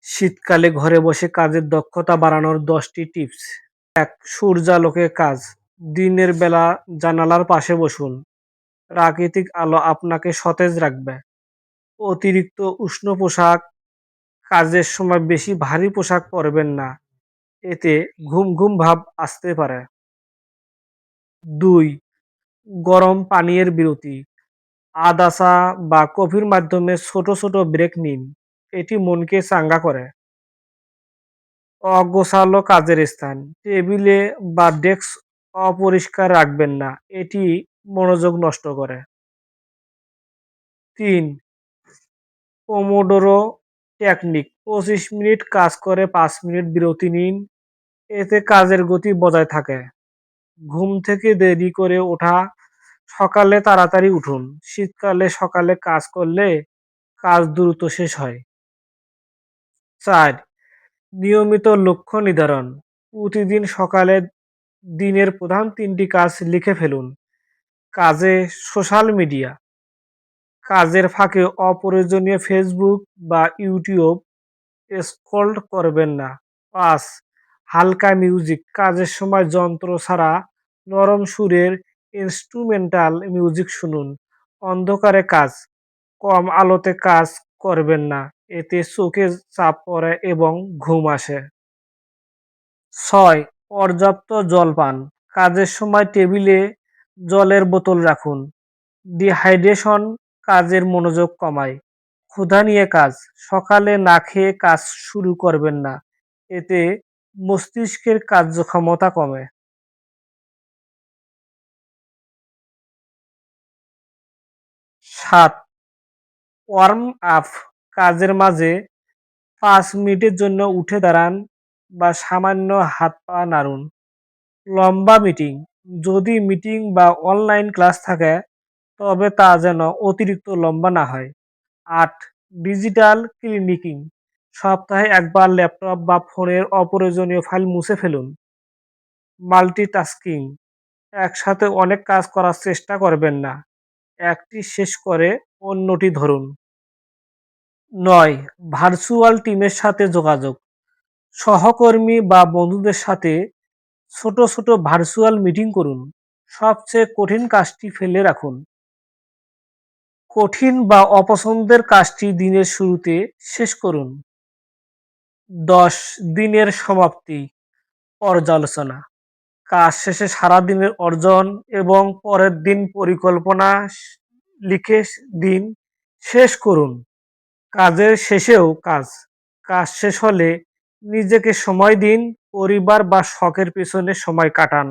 শীতকালে ঘরে বসে কাজের দক্ষতা বাড়ানোর ১০টি টিপস। ১. সূর্যালোকে কাজ। দিনের বেলা জানালার পাশে বসুন। প্রাকৃতিক আলো আপনাকে সতেজ রাখবে। অতিরিক্ত উষ্ণ পোশাক, কাজের সময় বেশি ভারী পোশাক পরবেন না। এতে ঘুম ঘুম ভাব আসতে পারে। ২. গরম পানীয়ের বিরতি। আদা চা বা কফির মাধ্যমে ছোট ছোট ব্রেক নিন। এটি মনকে চাঙ্গা করে। অগোছালো কাজের স্থান। টেবিলে বা ডেস্ক অপরিষ্কার রাখবেন না। এটি মনোযোগ নষ্ট করে। ৩. Pomodoro technique. ২৫ মিনিট কাজ করে ৫ মিনিট বিরতি নিন। এতে কাজের গতি বজায় থাকে। ঘুম থেকে দেরি করে ওঠা। সকালে তাড়াতাড়ি উঠুন। শীতকালে সকালে কাজ করলে কাজ দ্রুত শেষ হয়। ৪. নিয়মিত লক্ষ্য নির্ধারণ। প্রতিদিন সকালে দিনের প্রধান ৩টি কাজ লিখে ফেলুন। কাজে সোশ্যাল মিডিয়া। কাজের ফাঁকে অপ্রয়োজনীয় ফেসবুক বা ইউটিউব স্ক্রল করবেন না। ৫. হালকা মিউজিক। কাজের সময় যন্ত্র ছাড়া নরম সুরের ইন্সট্রুমেন্টাল মিউজিক শুনুন। অন্ধকারে কাজ। কম আলোতে কাজ করবেন না। এতে চোখে চাপ পড়ে এবং ঘুম আসে। ৬. পর্যাপ্ত জল পান। কাজের সময় টেবিলে জলের বোতল রাখুন। ডিহাইড্রেশন কাজের মনোযোগ কমায়। ক্ষুধা নিয়ে কাজ। সকালে না খেয়ে কাজ শুরু করবেন না। এতে মস্তিষ্কের কার্যক্ষমতা কমে। ৭. Warm up. কাজের মাঝে ৫ মিনিটের জন্য উঠে দাঁড়ান বা সামান্য হাত পা নাড়ুন। লম্বা মিটিং। যদি মিটিং বা অনলাইন ক্লাস থাকে তবে তা যেন অতিরিক্ত লম্বা না হয়। ৮. ডিজিটাল ক্লিনিকিং। সপ্তাহে একবার ল্যাপটপ বা ফোনের অপ্রয়োজনীয় ফাইল মুছে ফেলুন। মাল্টিটাস্কিং। একসাথে অনেক কাজ করার চেষ্টা করবেন না। একটি শেষ করে অন্যটি ধরুন। ৯. ভার্চুয়াল টিমের সাথে যোগাযোগ। সহকর্মী বা বন্ধুদের সাথে ছোট ছোট ভার্চুয়াল মিটিং করুন। সবচেয়ে কঠিন কাজটি ফেলে রাখুন। কঠিন বা অপছন্দের কাজটি দিনের শুরুতে শেষ করুন। ১০. দিনের সমাপ্তি পর্যালোচনা। কাজ শেষে সারাদিনের অর্জন এবং পরের দিন পরিকল্পনা লিখে দিন শেষ করুন। কাজের শেষেও কাজ। কাজ শেষ হলে নিজেকে সময় দিন, পরিবার বা শখের পেছনে সময় কাটান।